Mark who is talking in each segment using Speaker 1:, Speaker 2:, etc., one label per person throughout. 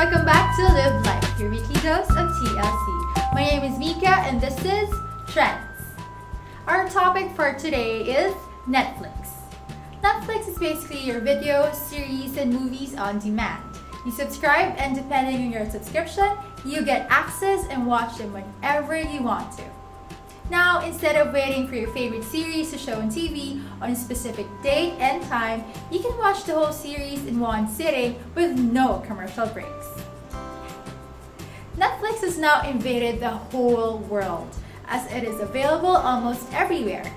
Speaker 1: welcome back to Live Life, your weekly dose of TLC. My name is Mika and this is Trends. Our topic for today is Netflix. Netflix is basically your videos, series, and movies on demand. You subscribe and depending on your subscription, you get access and watch them whenever you want to. Now, instead of waiting for your favorite series to show on TV on a specific date and time, you can watch the whole series in one sitting with no commercial breaks. Netflix has now invaded the whole world as it is available almost everywhere.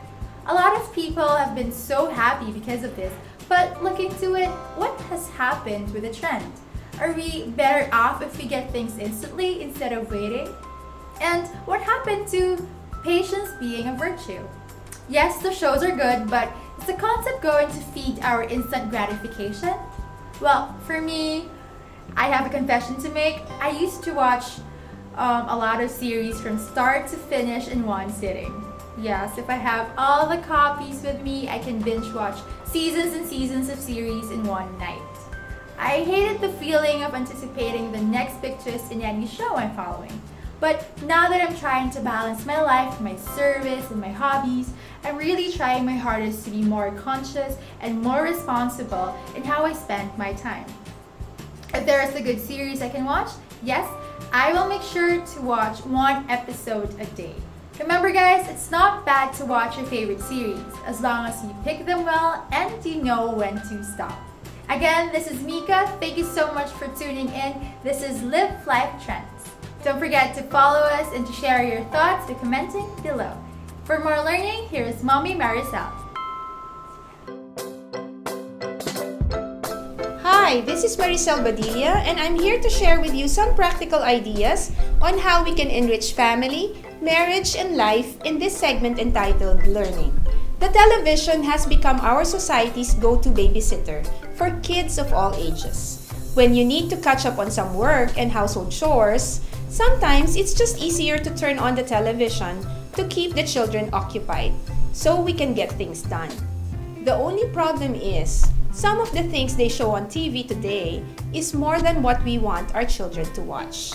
Speaker 1: A lot of people have been so happy because of this, but look into it, what has happened with the trend? Are we better off if we get things instantly instead of waiting? And what happened to patience being a virtue? Yes, the shows are good, but is the concept going to feed our instant gratification? Well, for me, I have a confession to make. I used to watch a lot of series from start to finish in one sitting. Yes, if I have all the copies with me, I can binge watch seasons and seasons of series in one night. I hated the feeling of anticipating the next big twist in any show I'm following. But now that I'm trying to balance my life, my service, and my hobbies, I'm really trying my hardest to be more conscious and more responsible in how I spend my time. If there is a good series I can watch, yes, I will make sure to watch one episode a day. Remember guys, it's not bad to watch your favorite series as long as you pick them well and you know when to stop. Again, this is Mika. Thank you so much for tuning in. This is Live Life Trends. Don't forget to follow us and to share your thoughts by commenting below. For more learning, here is Mommy Maricel.
Speaker 2: Hi, this is Maricel Badilla and I'm here to share with you some practical ideas on how we can enrich family, marriage, and life in this segment entitled Learning. The television has become our society's go-to babysitter for kids of all ages. When you need to catch up on some work and household chores, sometimes it's just easier to turn on the television to keep the children occupied so we can get things done. The only problem is, some of the things they show on TV today is more than what we want our children to watch.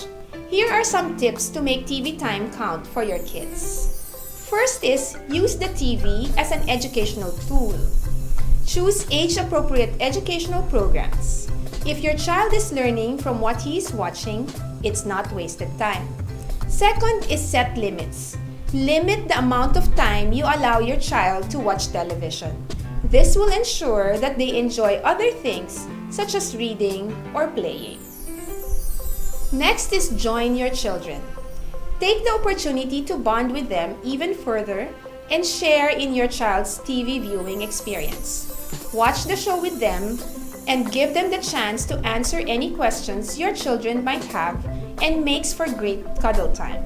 Speaker 2: Here are some tips to make TV time count for your kids. First is, use the TV as an educational tool. Choose age-appropriate educational programs. If your child is learning from what he is watching, it's not wasted time. Second is set limits. Limit the amount of time you allow your child to watch television. This will ensure that they enjoy other things such as reading or playing. Next is join your children. Take the opportunity to bond with them even further and share in your child's TV viewing experience. Watch the show with them and give them the chance to answer any questions your children might have and makes for great cuddle time.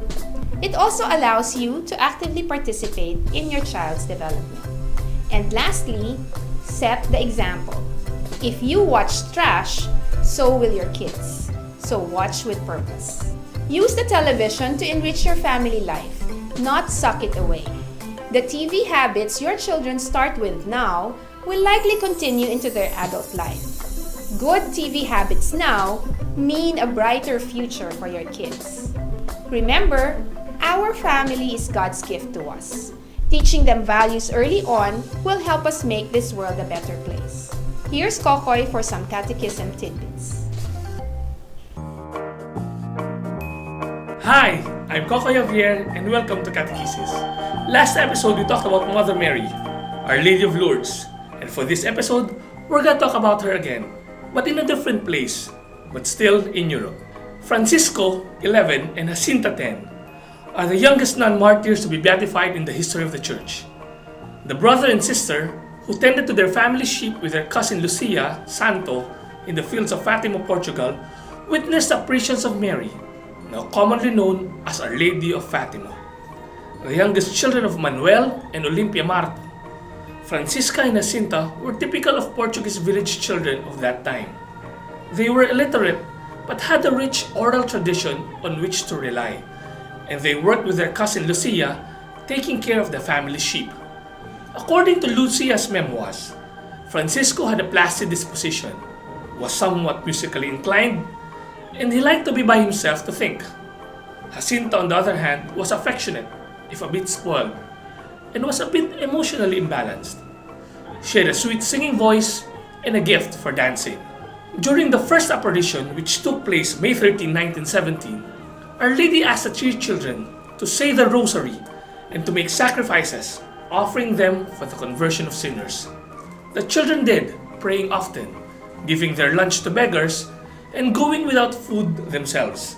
Speaker 2: It also allows you to actively participate in your child's development. And lastly, set the example. If you watch trash, so will your kids. So watch with purpose. Use the television to enrich your family life, not suck it away. The TV habits your children start with now will likely continue into their adult life. Good TV habits now mean a brighter future for your kids. Remember, our family is God's gift to us. Teaching them values early on will help us make this world a better place. Here's Cocoi for some catechism tidbits.
Speaker 3: Hi, I'm Cocoi Javier and welcome to Catechesis. Last episode we talked about Mother Mary, Our Lady of Lourdes, and for this episode, we're gonna talk about her again, but in a different place, but still in Europe. Francisco, 11, and Jacinta, 10, are the youngest non-martyrs to be beatified in the history of the Church. The brother and sister, who tended to their family sheep with their cousin Lucia, Santo, in the fields of Fatima, Portugal, witnessed apparitions of Mary, now commonly known as Our Lady of Fatima. The youngest children of Manuel and Olympia Marto, Francisca and Jacinta were typical of Portuguese village children of that time. They were illiterate but had a rich oral tradition on which to rely, and they worked with their cousin Lucia, taking care of the family sheep. According to Lucia's memoirs, Francisco had a placid disposition, was somewhat musically inclined, and he liked to be by himself to think. Jacinta, on the other hand, was affectionate, if a bit spoiled, and was a bit emotionally imbalanced. She had a sweet singing voice and a gift for dancing. During the first apparition, which took place May 13, 1917, Our Lady asked the three children to say the rosary and to make sacrifices, offering them for the conversion of sinners. The children did, praying often, giving their lunch to beggars, and going without food themselves.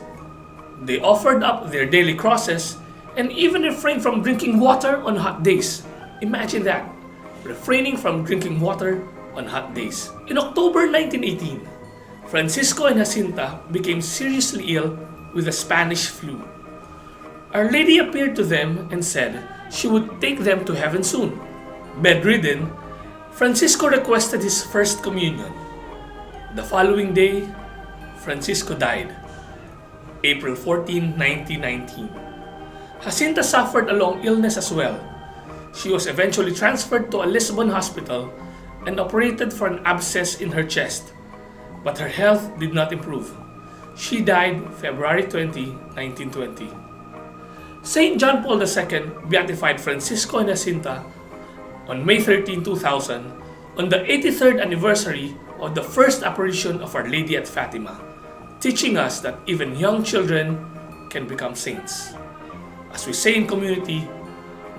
Speaker 3: They offered up their daily crosses and even refrained from drinking water on hot days. Imagine that, refraining from drinking water on hot days. In October 1918, Francisco and Jacinta became seriously ill with the Spanish flu. Our Lady appeared to them and said she would take them to heaven soon. Bedridden, Francisco requested his first communion. The following day, Francisco died, April 14, 1919. Jacinta suffered a long illness as well. She was eventually transferred to a Lisbon hospital and operated for an abscess in her chest, but her health did not improve. She died February 20, 1920. Saint John Paul II beatified Francisco and Jacinta on May 13, 2000, on the 83rd anniversary of the first apparition of Our Lady at Fatima, teaching us that even young children can become saints. As we say in community,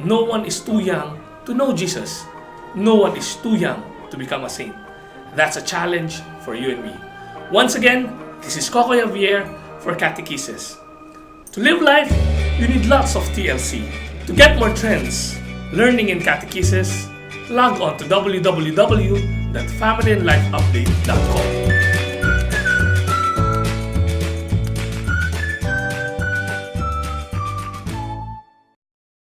Speaker 3: no one is too young to know Jesus. No one is too young to become a saint. That's a challenge for you and me. Once again, this is Cocoi Javier for Catechesis. To live life, you need lots of TLC. To get more trends, learning in catechesis, log on to www.familyandlifeupdate.com.